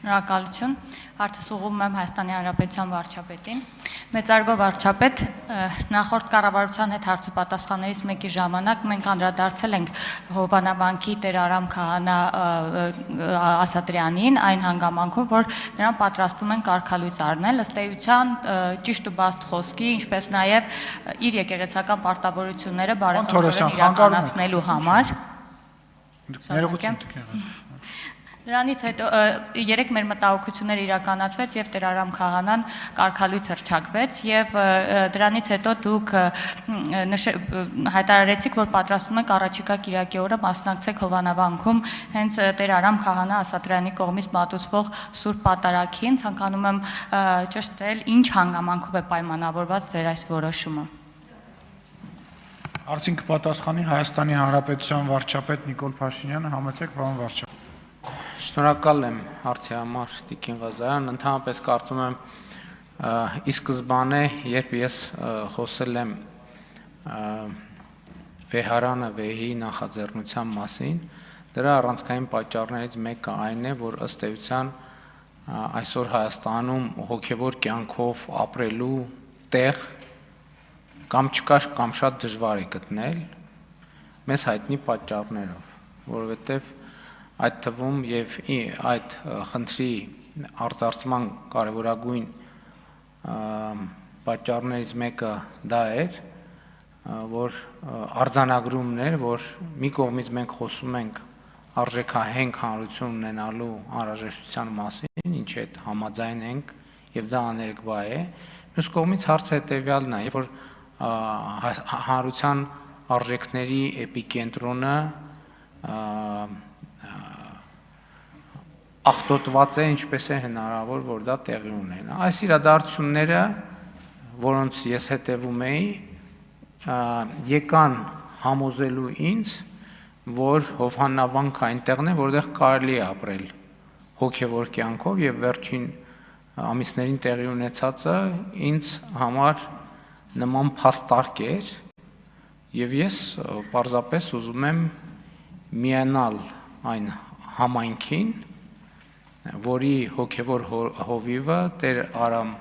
Շնորհակալություն, հարցս ուղղում եմ Հայաստանի Հանրապետության վարչապետին։ Մեծարգո վարչապետ, նախորդ կառավարության հետ հարցուպատասխաններից մեկի ժամանակ մենք անդրադարձել ենք Հովանավանքի Տեր Արամ Քահանա Ասատրյանին այն հանգամանքով, որ նրան պատրաստվում են կարգալույծ առնել, ըստ էության ճիշտ ու բաստ խոսքի, ինչպես նաև իր եկեղեցական պարտավորությունները բարեփոխորեն իրականացնելու համար։ Դրանից հետո երեք մեր մտահոգությունները իրականացվեց եւ Տեր Արամ Քահանան կարգալույց հռչակվեց եւ դրանից հետո դուք հայտարարեցիք, որ պատրաստվում եք առաջիկա կիրակի օրը մասնակցեք Հովանավանքում հենց Տեր Արամ Քահանա Ասատրյանի կողմից մատուցվող Սուրբ Պատարագին, ցանկանում եմ ճշտել, ինչ հանգամանքով է պայմանավորված ձեր այս որոշումը։ Հարցին կպատասխանի Հայաստանի Հանրապետության վարչապետ Նիկոլ Փաշինյանը, համեցեք պարոն վարչապետ։ Շնորհակալ եմ հարցի համար Տիկին Ղազարյան, ընդհանրապես կարծում եմ ի սկզբանե, երբ ես խոսել եմ վեհարանը վեհի նախաձեռնության մասին, դրա առանցքային պատճառներից մեկը այն է, որ ըստ էության այսօր Հայաստանում հոգևոր կյանքով ապրելու տեղ կամ չկա կամ շատ դժվար է գտնել մեզ հայտնի պատճառներով, որովհետև այդ թվում եւ այդ խնդրի արծարծման կարևորագույն պատճառներից մեկը դա էր, որ արձանագրումներ, որ մի կողմից մենք խոսում ենք արժեքահենք հանրություն ունենալու անհրաժեշտության մասին, ինչի հետ համաձայն ենք եւ դա աներկբա է, մյուս կողմից հարցը հետեւյալն է, երբ որ հանրության արժեքների էպիկենտրոնը ախտոտված է, ինչպես է հնարավոր, որ դա տեղի ունենա։ Այս իրադարձությունները, որոնց ես հետևում էի, եկան համոզելու ինձ, որ Հովանավանքը այնտեղն է, որտեղ կարելի է ապրել հոգևոր կյանքով եւ վերջին ամիսներին տեղի ունեցածը ինձ համար նման փաստարկ էր եւ ես պարզապես ուզում եմ միանալ այն համայնքին, որի հոգևոր հովիվը Տեր Արամ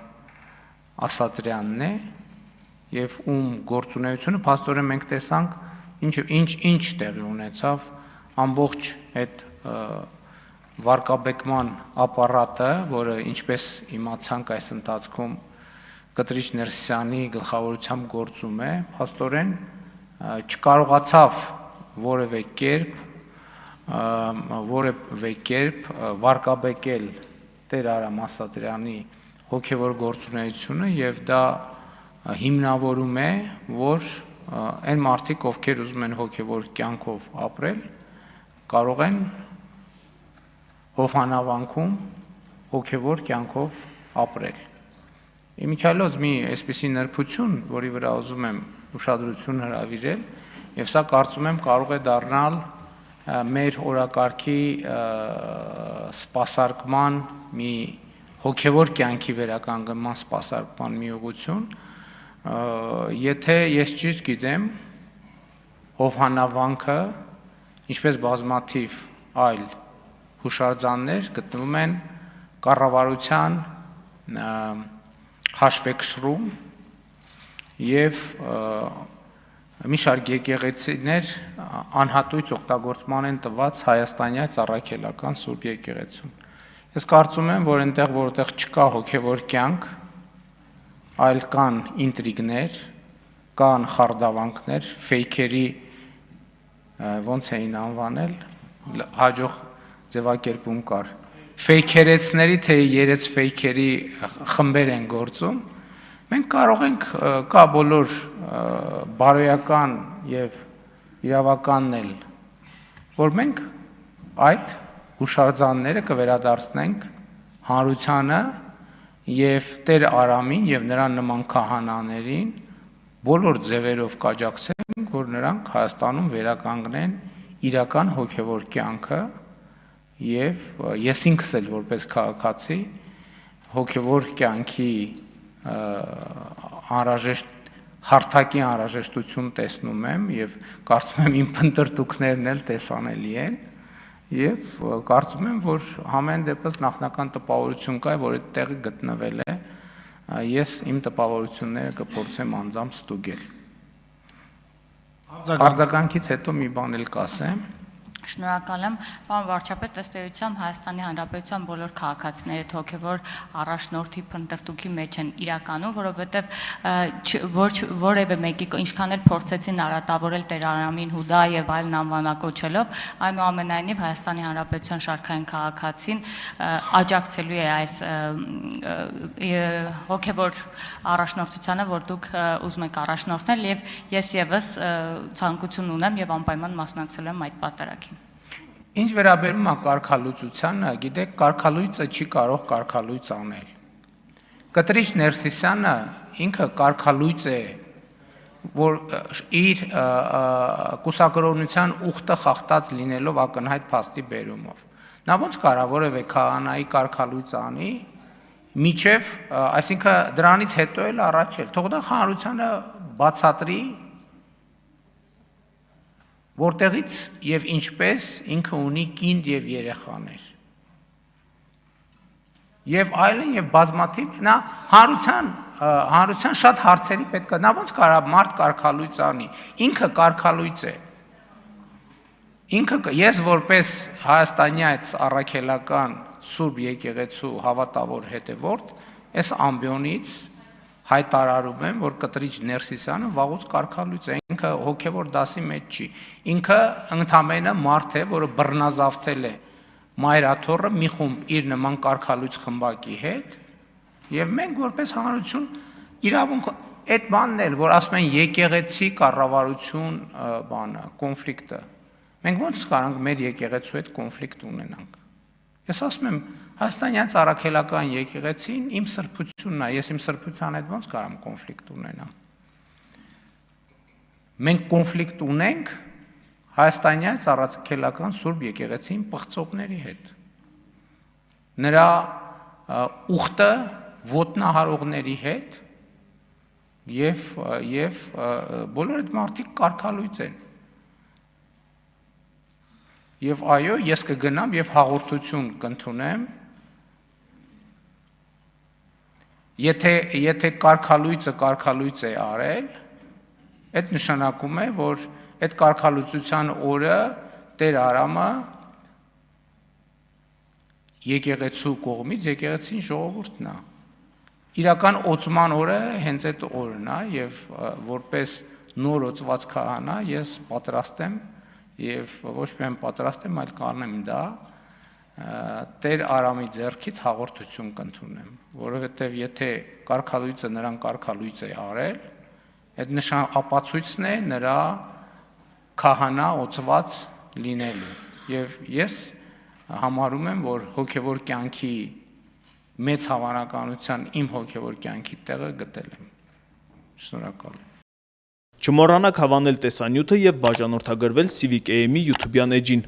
Ասատրյանն է եւ ում գործունեությունը փաստորեն մենք տեսանք ինչ տեղի ունեցավ ամբողջ այդ վարկաբեկման ապարատը, որը ինչպես իմացանք այս ընթացքում Կտրիչ Ներսիսյանի գլխավորությամբ գործում է, փաստորեն չկարողացավ որևէ կերպ վարկաբեկել Տեր Արամ Ասատրյանի հոգևոր գործունեությունը եւ դա հիմնավորում է, որ այն մարդիկ, ովքեր ուզում են հոգևոր կյանքով ապրել, կարող են Հովանավանքում հոգևոր կյանքով ապրել։ Իմիջիայլոց մի այսպիսի նրբություն, որի վրա ուզում եմ ուշադրություն հրավիրել, եւ սա կարծում եմ կարող է դառնալ մեր օրակարգի սպասարկման մի հոգևոր կյանքի վերականգնման սպասարկման մի ուղղություն, եթե ես ճիշտ գիտեմ, Հովանավանքը, ինչպես բազմաթիվ այլ հուշարձաններ գտնվում են կառավարության հաշվեկշռում եւ մի շարք եկեղեցիներ անհատույց օգտագործման են տված հայաստանյաց առաքելական Սուրբ եկեղեցուն։ Ես կարծում եմ, որ այնտեղ, որտեղ չկա հոգևոր կյանք, այլ կան ինտրիգներ, կան խարդավանքներ, ֆեյքերի ոնց էին անվանել, հաջող ձևակերպում կար։ Ֆեյքերեցների թե երեց ֆեյքերի խմբեր են գործում։ Մենք կարող ենք կա բոլոր բարոյական եւ իրավականն էլ, որ մենք այդ հուշարձանները կվերադարձնենք հանրությանը եւ Տեր Արամին եւ նրան նման քահանաներին բոլոր ձևերով կաջակցենք, որ նրանք Հայաստանում վերականգնեն իրական հոգևոր կյանքը եւ ես ինքս էլ որպես քաղաքացի հոգևոր կյանքի անհրաժեշտ հարթակի անհրաժեշտություն տեսնում եմ եւ կարծում եմ իմ փնտրտուքներն էլ տեսանելի են եւ կարծում եմ, որ ամեն դեպս նախնական տպավորություն կա, որ այդ տեղը գտնվել է, ես իմ տպավորությունները կփորձեմ անձամբ ստուգել։ Արձագանքից հետո մի բան էլ կասեմ։ Շնորհակալ եմ, պարոն վարչապետ, ըստ էության Հայաստանի Հանրապետության բոլոր քաղաքացիները հոգևոր առաջնորդի փնտրտուքի մեջ են իրականում, որովհետև որևէ մեկի ինչքան էլ փորձեցին արատավորել Տեր Արամին Հուդա եւ այլն անվանակոչելով, այնուամենայնիվ Հայաստանի Հանրապետության շարքային քաղաքացին աջակցելու է այս հոգևոր առաջնորդությանը, որ դուք ուզում եք առաջնորդնել, եւ ես եւս ցանկություն ունեմ եւ անպայման մասնակցել եմ այդ պատարագին։ Ինչ վերաբերում է կարգալուծությանը, գիտեք, կարգալույծը չի կարող կարգալույծ անել։ Կտրիչ Ներսիսյանը ինքը կարգալույծ է, որ իր կուսակրոնության ուխտը խախտած լինելով ակնհայտ փաստի բերումով։ Նա ոնց կարա որևէ քահանայի կարգալույծ անի, միջև, այսինքն դրանից հետո էլ առաջ էլ, թող դա հանրությանը բացատրի, որտեղից եւ ինչպես ինքը ունի կինդ եւ երեխաներ։ Եվ այլն եւ բազմաթիվ նա հանրության շատ հարցերի պետք է, նա ոնց կարա մարդ կարգալույծ անի, ինքը կարգալույծ է։ Ինքը ես որպես հայաստանյաց առաքելական Սուրբ եկեղեցու հավատավոր հետևորդ, այս ամբիոնից հայտարարում եմ, որ Կտրիչ Ներսիսյանը վաղուց կարգալույծ է, ինքը հոգևոր դասի մեջ չի, ինքը ընդամենը մարդ է, որը բռնազավթել է մայրաթոռը մի խումբ իր նման կարգալույծ խմբակի հետ, եւ մենք որպես հանրություն իրավունք այդ բանն էլ, որ ասում են եկեղեցի կառավարություն բանը, կոնֆլիկտը, մենք ոնց կարանք մեր եկեղեցու հետ կոնֆլիկտ ունենանք։ Ես ասում եմ, Հայաստանյան առաքելական եկեղեցին իմ սրբությունն է, ես իմ սրբության հետ ոնց կարամ կոնֆլիկտ ունենամ։ Մենք կոնֆլիկտ ունենք Հայաստանյան առաքելական Սուրբ եկեղեցին պղծողների հետ։ Նրա ուխտը ոտնահարողների հետ եւ բոլոր այդ մարդիկ կարգալույծ են։ Եվ այո, ես կգնամ եւ հաղորդություն կընդունեմ, եթե կարգալույծը է արել, այդ նշանակում է, որ այդ կարգալույծության օրը Տեր Արամը եկեղեցու կողմից եկեղեցին ժողովուրդն է։ Իրական օծման օրը հենց այդ օրն է եւ որպես նոր օծված քահանա ես պատրաստ եմ եւ ոչ միայն պատրաստ եմ, այլ կանեմ դա Տեր Արամի ձեռքից հաղորդություն կընդունեմ, որովհետեւ եթե կարգալույծը նրան կարգալույծ է արել, այդ ապացույցն է նրա քահանա օծված լինելու եւ ես համարում եմ, որ հոգեվոր կյանքի մեծ հավանականության իմ հոգեվոր կյանքի տեղը գտել եմ։ Շնորհակալ եմ։ Չմոռանաք հավանել տեսանյութը եւ բաժանորդագրվել Civic AM-ի YouTube-յան էջին։